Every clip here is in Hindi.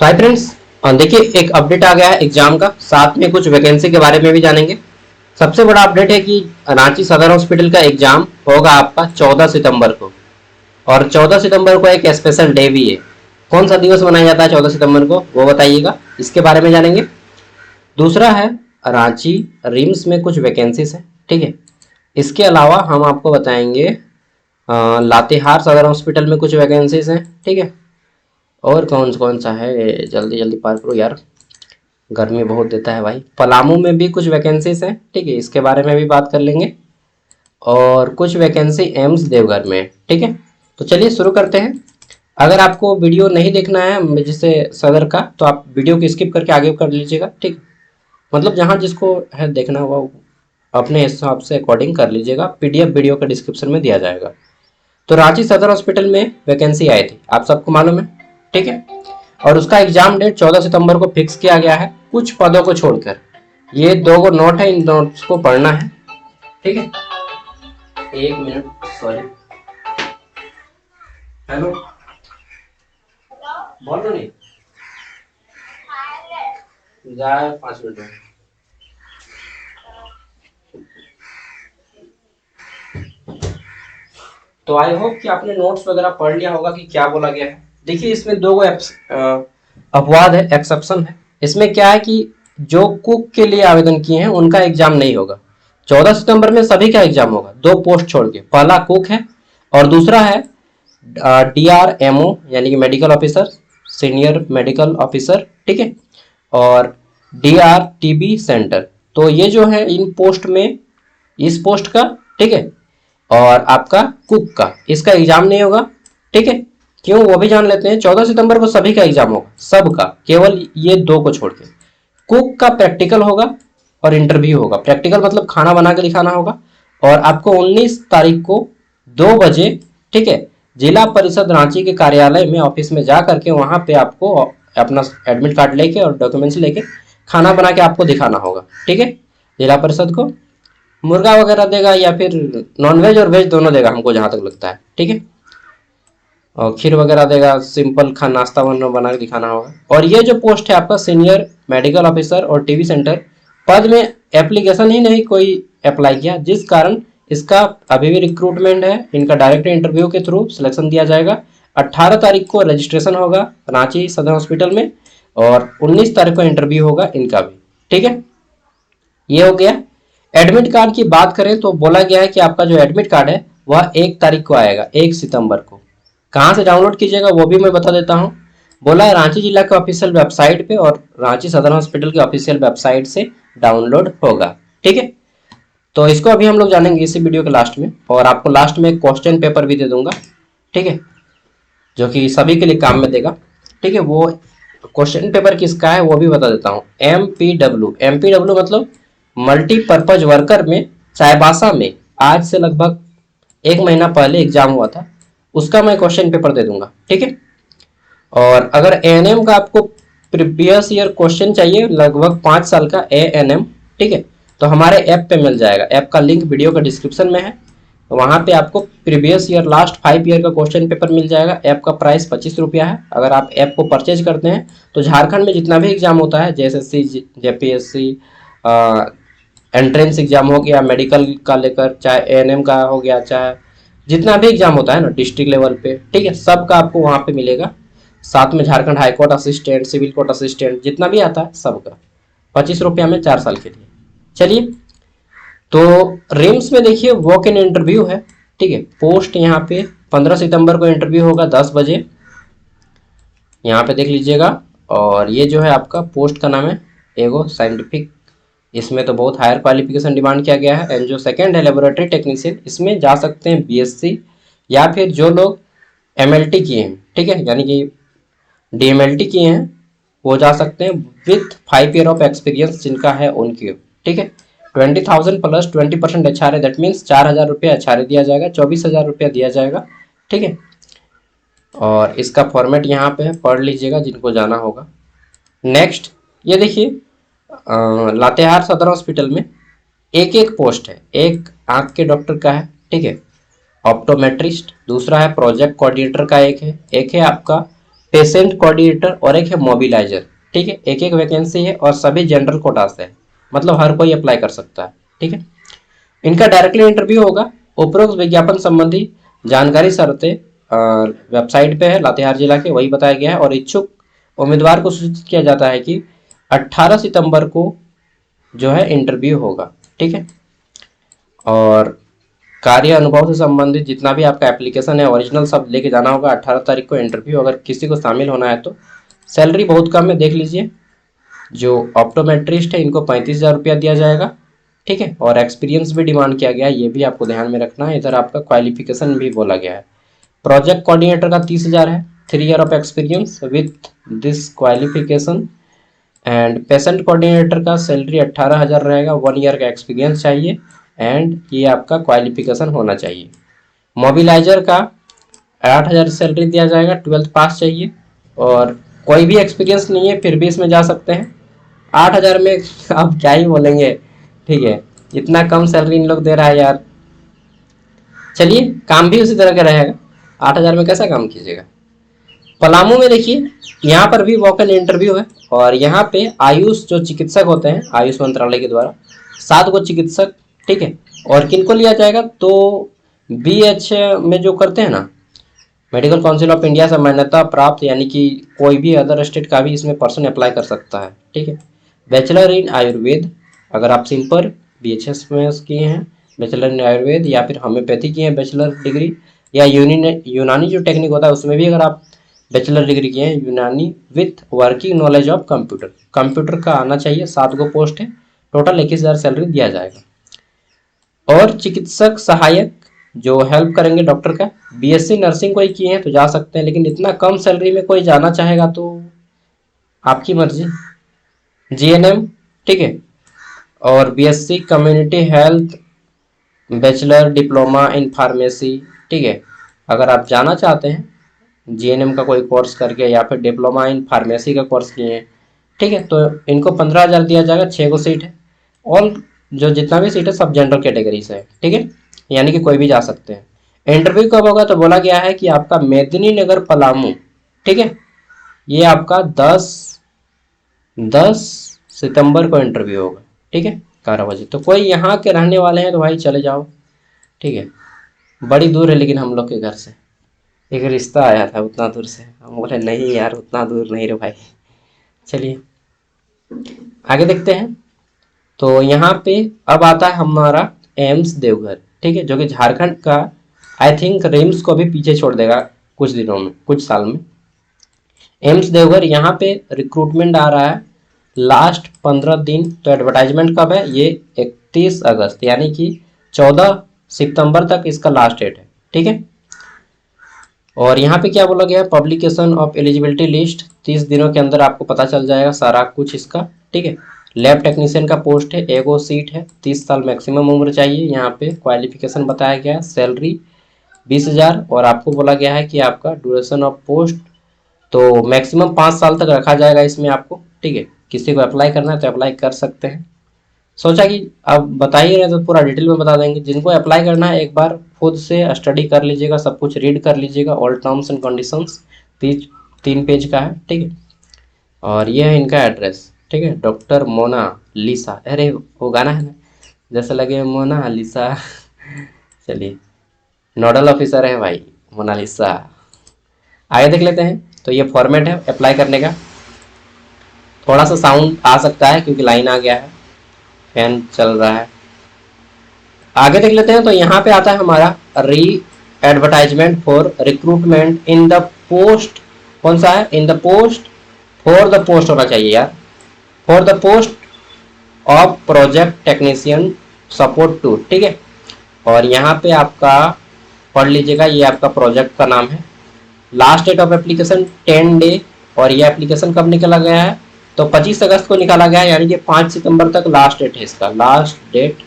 तो हाय फ्रेंड्स, देखिए एक अपडेट आ गया है एग्जाम का, साथ में कुछ वैकेंसी के बारे में भी जानेंगे। सबसे बड़ा अपडेट है कि रांची सदर हॉस्पिटल का एग्जाम होगा आपका 14 सितंबर को। और 14 सितंबर को एक स्पेशल डे भी है। कौन सा दिवस मनाया जाता है 14 सितंबर को, वो बताइएगा, इसके बारे में जानेंगे। दूसरा है, रांची रिम्स में कुछ वैकेंसीज है, ठीक है। इसके अलावा हम आपको बताएंगे लातेहार सदर हॉस्पिटल में कुछ वैकेंसीज हैं, ठीक है। और कौन कौन सा है, जल्दी जल्दी पार करो यार, गर्मी बहुत देता है भाई। पलामू में भी कुछ वैकेंसीज हैं, ठीक है, इसके बारे में भी बात कर लेंगे। और कुछ वैकेंसी एम्स देवघर में है, ठीक है। तो चलिए शुरू करते हैं। अगर आपको वीडियो नहीं देखना है जैसे सदर का, तो आप वीडियो को स्किप करके आगे कर लीजिएगा, ठीक। मतलब जहाँ जिसको है देखना हुआ अपने हिसाब से अकॉर्डिंग कर लीजिएगा। पीडीएफ वीडियो का डिस्क्रिप्शन में दिया जाएगा। तो रांची सदर हॉस्पिटल में वैकेंसी आई थी, आप सबको मालूम है, ठीक है। और उसका एग्जाम डेट 14 सितंबर को फिक्स किया गया है, कुछ पदों को छोड़कर। ये दो गो नोट है, इन नोट्स को पढ़ना है, ठीक है। एक मिनट, सॉरी, हेलो, बोल रहे नहीं जाए 5 मिनट में। तो आई होप कि आपने नोट्स वगैरह पढ़ लिया होगा कि क्या बोला गया है। देखिए इसमें दो गो अपवाद है, एक्सेप्शन है। इसमें क्या है कि जो कुक के लिए आवेदन किए हैं उनका एग्जाम नहीं होगा। 14 सितंबर में सभी का एग्जाम होगा, दो पोस्ट छोड़ के। पहला कुक है और दूसरा है DRMO यानी कि medical officer, senior medical officer, ठीक है। और DRTB सेंटर। तो ये जो है इन पोस्ट में, इस पोस्ट का, ठीक है, और आपका कुक का, इसका एग्जाम नहीं होगा, ठीक है। क्यों, वो भी जान लेते हैं। 14 सितंबर को सभी का एग्जाम होगा, सबका, केवल ये दो को छोड़ के। कुक का प्रैक्टिकल होगा और इंटरव्यू होगा। प्रैक्टिकल मतलब खाना बना के दिखाना होगा। और आपको 19 तारीख को 2 बजे, ठीक है, जिला परिषद रांची के कार्यालय में, ऑफिस में जा करके वहां पे आपको अपना एडमिट कार्ड लेके और डॉक्यूमेंट्स लेके खाना बना के आपको दिखाना होगा, ठीक है। जिला परिषद को मुर्गा वगैरह देगा या फिर नॉनवेज और वेज दोनों देगा, हमको जहां तक लगता है, ठीक है। और खीर वगैरह देगा, सिंपल खा नाश्ता वाना बना के दिखाना होगा। और ये जो पोस्ट है आपका सीनियर मेडिकल ऑफिसर और टीबी सेंटर, पद में एप्लीकेशन ही नहीं कोई अप्लाई किया, जिस कारण इसका अभी भी रिक्रूटमेंट है। इनका डायरेक्ट इंटरव्यू के थ्रू सिलेक्शन दिया जाएगा। 18 तारीख को रजिस्ट्रेशन होगा रांची सदर हॉस्पिटल में, और 19 तारीख को इंटरव्यू होगा इनका भी, ठीक है। ये हो गया। एडमिट कार्ड की बात करें तो बोला गया है कि आपका जो एडमिट कार्ड है वह 1 तारीख को आएगा, 1 सितंबर को। कहाँ से डाउनलोड कीजिएगा वो भी मैं बता देता हूँ। बोला है रांची जिला के ऑफिशियल वेबसाइट पे और रांची सदर हॉस्पिटल के ऑफिशियल वेबसाइट से डाउनलोड होगा, ठीक है। तो इसको अभी हम लोग जानेंगे इसी वीडियो के लास्ट में, और आपको लास्ट में क्वेश्चन पेपर भी दे दूंगा, ठीक है, जो कि सभी के लिए काम में देगा, ठीक है। वो क्वेश्चन पेपर किसका है वो भी बता देता हूँ। MPW मतलब मल्टीपर्पज वर्कर में चाईबासा में आज से लगभग 1 महीना पहले एग्जाम हुआ था, उसका मैं क्वेश्चन पेपर दे दूंगा, ठीक है। और अगर ANM का आपको प्रीवियस ईयर क्वेश्चन चाहिए, लगभग 5 साल का ANM, ठीक है, तो हमारे ऐप पे मिल जाएगा। ऐप का लिंक वीडियो का डिस्क्रिप्शन में है, वहां पे आपको प्रीवियस ईयर लास्ट 5 ईयर का क्वेश्चन पेपर मिल जाएगा। ऐप का प्राइस 25 रुपया है। अगर आप ऐप को परचेज करते हैं तो झारखंड में जितना भी एग्जाम होता है, JSSC, JPSC, एंट्रेंस एग्जाम हो गया, मेडिकल का लेकर, चाहे ANM का हो गया, चाहे जितना भी एग्जाम होता है ना डिस्ट्रिक्ट लेवल पे, ठीक है, सबका आपको वहां पे मिलेगा। साथ में Jharkhand high court assistant, civil court assistant, जितना भी आता है सबका 25 रुपया में 4 साल के लिए। चलिए, तो रिम्स में देखिए वॉक इन इंटरव्यू है, ठीक है। पोस्ट यहाँ पे 15 सितंबर को इंटरव्यू होगा 10 बजे, यहाँ पे देख लीजिएगा। और ये जो है आपका पोस्ट का नाम है एगो साइंटिफिक। इसमें तो बहुत हायर क्वालिफिकेशन डिमांड किया गया है। एंड जो सेकंड है लेबोरेटरी टेक्नीशियन, इसमें जा सकते हैं BSc, या फिर जो लोग MLT किए हैं, ठीक है, यानी कि DMLT किए हैं, वो जा सकते हैं विथ 5 ईयर ऑफ एक्सपीरियंस जिनका है उनकी, ठीक है। 20,000 प्लस 20% HR, दैट मीन्स 4,000 रुपया HR दिया जाएगा, 24,000 रुपया दिया जाएगा, ठीक है। और इसका फॉर्मेट यहाँ पे है, पढ़ लीजिएगा जिनको जाना होगा। नेक्स्ट, ये देखिए लातेहार सदर हॉस्पिटल में एक एक पोस्ट है। एक आंख के डॉक्टर का है, ठीक है, ऑप्टोमेट्रिस्ट। दूसरा है प्रोजेक्ट कोऑर्डिनेटर का, एक है आपका पेशेंट कोऑर्डिनेटर और एक है मोबिलाइजर। ठीक है, एक एक वैकेंसी है और सभी जनरल कोटा से है, मतलब हर कोई अप्लाई कर सकता है। ठीक है, इनका डायरेक्टली इंटरव्यू होगा। उपरोक्त विज्ञापन संबंधी जानकारी शर्तें वेबसाइट पे है लातेहार जिला के, वही बताया गया है। और इच्छुक उम्मीदवार को सूचित किया जाता है कि 18 सितंबर को जो है इंटरव्यू होगा। ठीक है, और कार्य अनुभव से संबंधित जितना भी आपका एप्लीकेशन है ओरिजिनल सब लेके जाना होगा। 18 तारीख को इंटरव्यू, अगर किसी को शामिल होना है तो। सैलरी बहुत कम है, देख लीजिए। जो ऑप्टोमेट्रिस्ट है इनको 35,000 रुपया दिया जाएगा। ठीक है, और एक्सपीरियंस भी डिमांड किया गया है, ये भी आपको ध्यान में रखना है। इधर आपका क्वालिफिकेशन भी बोला गया है। प्रोजेक्ट कोऑर्डिनेटर का 30,000 है, 3 year of experience with this qualification. And patient coordinator का सैलरी 18,000 रहेगा, 1 ईयर का एक्सपीरियंस चाहिए एंड ये आपका क्वालिफिकेशन होना चाहिए। मोबिलाइजर का 8,000 सैलरी दिया जाएगा, 12th पास चाहिए और कोई भी एक्सपीरियंस नहीं है फिर भी इसमें जा सकते हैं। 8,000 में आप क्या ही बोलेंगे। ठीक है, इतना कम सैलरी इन लोग दे रहा है यार। चलिए, काम भी उसी तरह का रहेगा, 8,000 में कैसा काम कीजिएगा। पलामू में देखिए, यहाँ पर भी वॉक इन इंटरव्यू है और यहाँ पे आयुष जो चिकित्सक होते हैं आयुष मंत्रालय के द्वारा 7 गो चिकित्सक। ठीक है, और किनको लिया जाएगा तो BH में जो करते हैं ना, मेडिकल काउंसिल ऑफ इंडिया से मान्यता प्राप्त, यानी कि कोई भी अदर स्टेट का भी इसमें पर्सन अप्लाई कर सकता है। ठीक है, बैचलर इन आयुर्वेद, अगर आप सिंपल BHS में किए हैं बैचलर इन आयुर्वेद, या फिर होम्योपैथी किए हैं बैचलर डिग्री, या यूनानी जो टेक्निक होता है उसमें भी अगर आप बैचलर डिग्री किए हैं यूनानी, with working knowledge of computer, computer का आना चाहिए। 7 गो पोस्ट है, टोटल 21,000 सैलरी दिया जाएगा। और चिकित्सक सहायक जो हेल्प करेंगे डॉक्टर का, BSc नर्सिंग कोई किए हैं तो जा सकते हैं, लेकिन इतना कम सैलरी में कोई जाना चाहेगा तो आपकी मर्जी। GNM, ठीक है, और BSc community health, bachelor diploma in pharmacy. ठीक है, अगर आप जाना चाहते हैं GNM का कोई कोर्स करके या फिर डिप्लोमा इन फार्मेसी का कोर्स किए हैं, ठीक है, तो इनको 15,000 दिया जाएगा। 6 गो सीट है, ऑल जो जितना भी सीट है सब जनरल कैटेगरी से है। ठीक है, यानी कि कोई भी जा सकते हैं। इंटरव्यू कब होगा तो बोला गया है कि आपका मेदिनीनगर पलामू। ठीक है, ये आपका 10 सितंबर को इंटरव्यू होगा। ठीक है, 11 बजे। तो कोई यहाँ के रहने वाले हैं तो भाई चले जाओ। ठीक है, बड़ी दूर है लेकिन हम लोग के घर से एक रिश्ता आया था उतना दूर से, हम बोले नहीं यार उतना दूर नहीं रे भाई। चलिए आगे देखते हैं। तो यहाँ पे अब आता है हमारा एम्स देवघर। ठीक है, जो कि झारखंड का आई थिंक रिम्स को भी पीछे छोड़ देगा कुछ दिनों में, कुछ साल में। एम्स देवघर, यहाँ पे रिक्रूटमेंट आ रहा है लास्ट 15 दिन। तो एडवर्टाइजमेंट कब है, ये 31 अगस्त, यानी कि 14 सितंबर तक इसका लास्ट डेट है। ठीक है, और यहाँ पे क्या बोला गया है, पब्लिकेशन ऑफ एलिजिबिलिटी लिस्ट 30 दिनों के अंदर आपको पता चल जाएगा सारा कुछ इसका। ठीक है, लैब टेक्नीशियन का पोस्ट है, एगो सीट है, 30 साल मैक्सिमम उम्र चाहिए। यहाँ पे क्वालिफिकेशन बताया गया है, सैलरी 20,000, और आपको बोला गया है कि आपका ड्यूरेशन ऑफ पोस्ट तो मैक्सिमम 5 साल तक रखा जाएगा इसमें आपको। ठीक है, किसी को अप्लाई करना है तो अप्लाई कर सकते हैं। सोचा कि अब बताइए रहे तो पूरा डिटेल में बता देंगे। जिनको अप्लाई करना है एक बार खुद से स्टडी कर लीजिएगा, सब कुछ रीड कर लीजिएगा, all terms and conditions 3 page का है। ठीक है, और ये है इनका एड्रेस। ठीक है, डॉक्टर मोनालिसा, अरे वो गाना है ना, जैसे लगे मोनालिसा। चलिए, नोडल ऑफिसर है भाई मोनालिसा। आगे देख लेते हैं। तो ये फॉर्मेट है अप्लाई करने का। थोड़ा सा साउंड आ सकता है क्योंकि लाइन आ गया है, फैन चल रहा है। आगे देख लेते हैं। तो यहाँ पे आता है हमारा री advertisement for recruitment in the post, कौन सा है, in the post, for the post होना चाहिए यार, for the post of project technician support 2। ठीक है, और यहाँ पे आपका पढ़ लीजिएगा, ये आपका प्रोजेक्ट का नाम है। Last date of application 10 day, और ये एप्लीकेशन कब निकाला गया है तो 25 अगस्त को निकाला गया है, यानी कि 5 सितंबर तक लास्ट डेट है इसका। Last date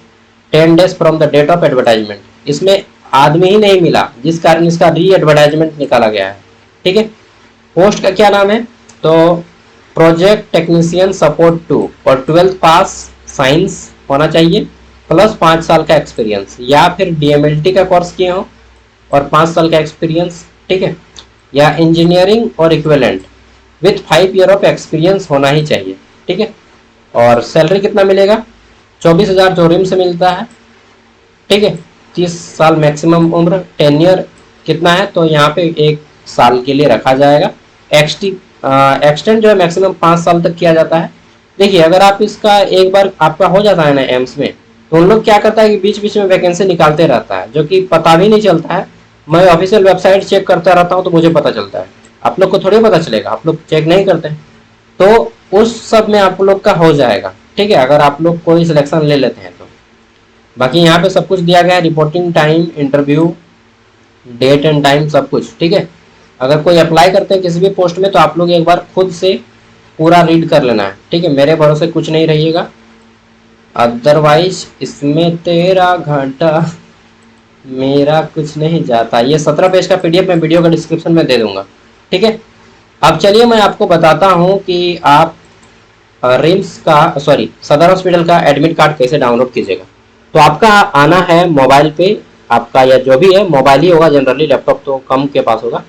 10 days from the date of advertisement. इसमें आदमी ही नहीं मिला जिस कारण इसका री एडवर्टाइजमेंट निकाला गया है। ठीक है, पोस्ट का क्या नाम है तो प्रोजेक्ट टेक्नीशियन सपोर्ट 2, और 12th पास साइंस होना चाहिए, प्लस 5 साल का एक्सपीरियंस, या फिर DMLT का कोर्स किए हो और 5 साल का एक्सपीरियंस। ठीक है, या इंजीनियरिंग और equivalent with 5 year of experience होना ही चाहिए, ठीक है। और सैलरी कितना मिलेगा, 24,000 जो रिम से मिलता है, ठीक है। 30 साल मैक्सिमम उम्र, टेन्योर कितना है तो यहाँ पे 1 साल के लिए रखा जाएगा। एक्सटेंड जो है मैक्सिमम 5 साल तक किया जाता है। देखिए अगर आप इसका एक बार आपका हो जाता है ना एम्स में, तो उन लोग क्या करता है कि बीच बीच में वैकेंसी निकालते रहता है, जो कि पता भी नहीं चलता है। मैं ऑफिशियल वेबसाइट चेक करता रहता हूँ तो मुझे पता चलता है, आप लोग को थोड़ी पता चलेगा, आप लोग चेक नहीं करते हैं। तो उस सब में आप लोग का हो जाएगा, ठीक है, अगर आप लोग कोई सिलेक्शन ले लेते हैं तो। बाकी यहाँ पे सब कुछ दिया गया है, reporting time, interview date and time, सब कुछ, ठीक है। अगर कोई अप्लाई करते हैं किसी भी पोस्ट में तो आप लोग एक बार खुद से पूरा रीड कर लेना है, ठीक है, मेरे भरोसे कुछ नहीं रहिएगा, अदरवाइज इसमें तेरा घाटा मेरा कुछ नहीं जाता। ये 17 पेज का पीडीएफ मैं वीडियो का डिस्क्रिप्शन में दे दूंगा, ठीक है। अब चलिए मैं आपको बताता हूँ कि आप रिम्स का सॉरी सदर हॉस्पिटल का एडमिट कार्ड कैसे डाउनलोड कीजिएगा। तो आपका आना है मोबाइल पे, आपका या जो भी है मोबाइल ही होगा जनरली, लैपटॉप तो कम के पास होगा।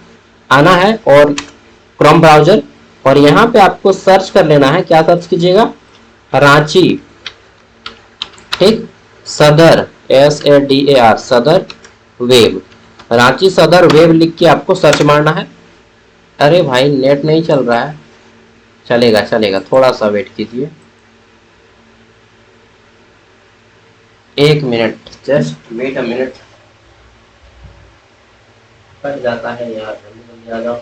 आना है और क्रोम ब्राउजर, और यहाँ पे आपको सर्च कर लेना है, क्या सर्च कीजिएगा, रांची, ठीक, सदर SADAR सदर वेब, रांची सदर वेब लिख के आपको सर्च मारना है। अरे भाई नेट नहीं चल रहा है, चलेगा चलेगा, थोड़ा सा वेट कीजिए, 1 minute, just wait a minute. कट जाता है यार, जल्दी जल्दी आ जाओ।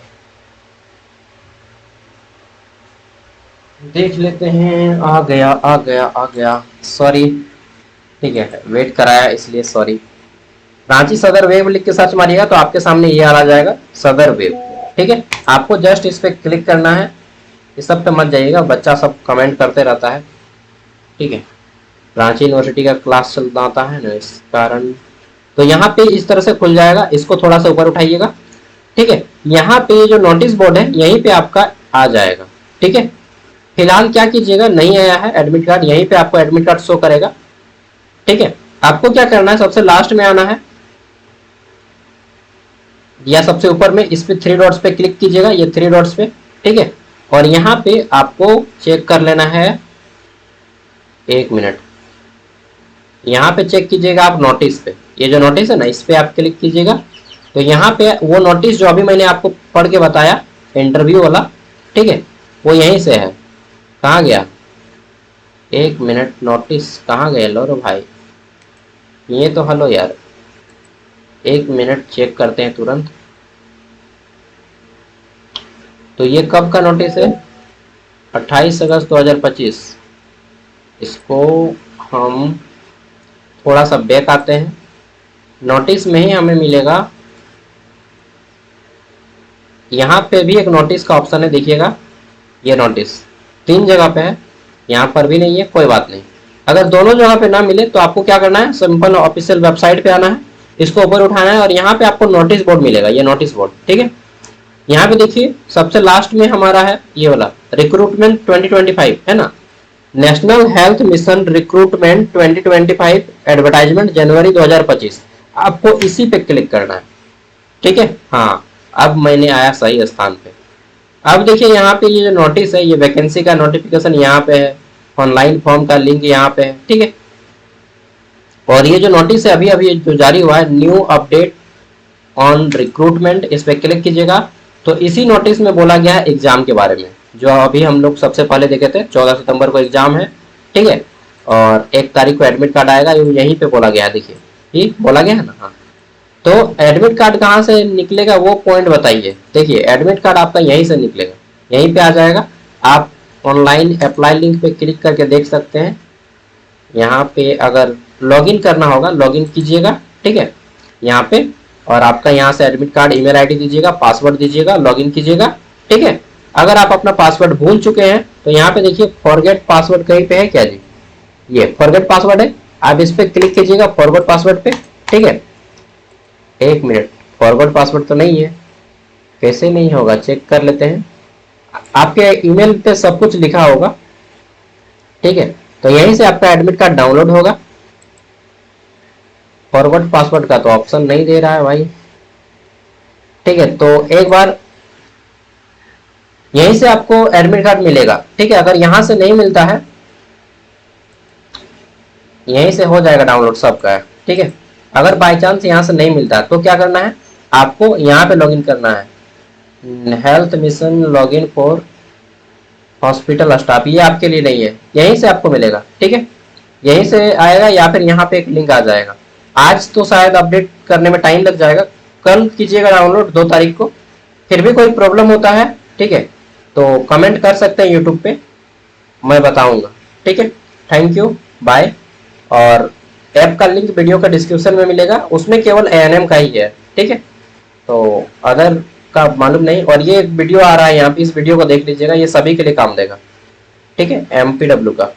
देख लेते हैं, आ गया आ गया आ गया, सॉरी, ठीक है वेट कराया इसलिए सॉरी। रांची सदर वेब लिख के सर्च मारिएगा तो आपके सामने ये आ जाएगा, सदर वेब, ठीक है। आपको जस्ट इस पे क्लिक करना है, इस सब पे मत जाइएगा, बच्चा सब कमेंट करते रहता है, ठीक है, रांची यूनिवर्सिटी का क्लास चलता है ना इस कारण। तो यहाँ पे इस तरह से खुल जाएगा, इसको थोड़ा सा ऊपर उठाइएगा, ठीक है। यहाँ पे जो नोटिस बोर्ड है यहीं पे आपका आ जाएगा, ठीक है। फिलहाल क्या कीजिएगा, नहीं आया है एडमिट कार्ड, यहीं पे आपको एडमिट कार्ड शो करेगा, ठीक है। आपको क्या करना है, सबसे लास्ट में आना है या सबसे ऊपर में, इस पे 3 डॉट्स पे क्लिक कीजिएगा, ये 3 डॉट्स पे, ठीक है। और यहाँ पे आपको चेक कर लेना है, 1 मिनट, यहाँ पे चेक कीजिएगा आप नोटिस पे, ये जो नोटिस है ना इस पे आप क्लिक कीजिएगा। तो यहाँ पे वो नोटिस जो अभी मैंने आपको पढ़ के बताया इंटरव्यू वाला, ठीक है, वो यहीं से है। कहाँ गया, 1 मिनट, नोटिस कहाँ गया, लो रो भाई, ये तो हलो यार, 1 मिनट चेक करते हैं तुरंत। तो ये कब का नोटिस है, 28 अगस्त 2025। इसको हम थोड़ा सा बैक आते हैं, नोटिस में ही हमें मिलेगा, यहाँ पे भी एक नोटिस का ऑप्शन है, देखिएगा ये नोटिस 3 जगह पे है, यहाँ पर भी नहीं है, कोई बात नहीं। अगर दोनों जगह पे ना मिले तो आपको क्या करना है, सिंपल ऑफिशियल वेबसाइट पे आना है, इसको ऊपर उठाना है और यहाँ पे आपको नोटिस बोर्ड मिलेगा, ये नोटिस बोर्ड, ठीक है। यहाँ पे देखिए सबसे लास्ट में हमारा है ये वाला रिक्रूटमेंट 2025 है ना, national health mission recruitment 2025 advertisement जनवरी 2025, आपको इसी पे क्लिक करना है, ठीक है। हाँ अब मैंने आया सही स्थान पे। अब देखिए यहाँ पे ये जो नोटिस है, ये वैकेंसी का नोटिफिकेशन यहाँ पे है, ऑनलाइन फॉर्म का लिंक यहाँ पे है, ठीक है। और ये जो नोटिस है अभी अभी जो जारी हुआ है, न्यू अपडेट ऑन रिक्रूटमेंट, इस पे क्लिक कीजिएगा। तो इसी नोटिस में बोला गया है एग्जाम के बारे में, जो अभी हम लोग सबसे पहले देखे थे, 14 सितंबर को एग्जाम है, ठीक है। और 1 तारीख को एडमिट कार्ड आएगा, यहीं पे बोला गया है, देखिए ठीक बोला गया है ना। हाँ तो एडमिट कार्ड कहाँ से निकलेगा वो पॉइंट बताइए। देखिए एडमिट कार्ड आपका यहीं से निकलेगा, यहीं पे आ जाएगा, आप ऑनलाइन अप्लाई लिंक पे क्लिक करके देख सकते हैं। यहाँ पे अगर लॉगिन करना होगा लॉगिन कीजिएगा, ठीक है, यहाँ पे, और आपका यहाँ से एडमिट कार्ड ईमेल आईडी दीजिएगा, पासवर्ड दीजिएगा, लॉगिन कीजिएगा, ठीक है। अगर आप अपना पासवर्ड भूल चुके हैं तो यहाँ पे देखिए फॉरगेट पासवर्ड कहीं पे है क्या जी, ये फॉरगेट पासवर्ड है, आप इस पे क्लिक कीजिएगा फॉरगेट पासवर्ड पे, ठीक है। 1 मिनट, फॉरगेट पासवर्ड तो नहीं है, कैसे नहीं होगा चेक कर लेते हैं, आपके ईमेल पे सब कुछ लिखा होगा, ठीक है। तो यहीं से आपका एडमिट कार्ड डाउनलोड होगा। फॉरवर्ड पासवर्ड का तो ऑप्शन नहीं दे रहा है भाई, ठीक है। तो एक बार यहीं से आपको एडमिट कार्ड मिलेगा। ठीक है, अगर यहाँ से नहीं मिलता है, यहीं से हो जाएगा डाउनलोड सबका। ठीक है, अगर बाई चांस यहाँ से नहीं मिलता है तो क्या करना है, आपको यहाँ पे लॉगिन करना है, health mission login for hospital staff, ये आपके लिए नहीं है, यहीं से आपको मिलेगा। ठीक है, यहीं से आएगा या फिर यहाँ पे एक लिंक आ जाएगा। आज तो शायद अपडेट करने में टाइम लग जाएगा, कल कीजिएगा डाउनलोड 2 तारीख को। फिर भी कोई प्रॉब्लम होता है, ठीक है, तो कमेंट कर सकते हैं यूट्यूब पे, मैं बताऊंगा। ठीक है, थैंक यू, बाय। और ऐप का लिंक वीडियो का डिस्क्रिप्शन में मिलेगा, उसमें केवल ANM का ही है। ठीक है, तो अदर का मालूम नहीं। और ये वीडियो आ रहा है यहाँ पे, इस वीडियो को देख लीजिएगा, ये सभी के लिए काम देगा। ठीक है, MPW का।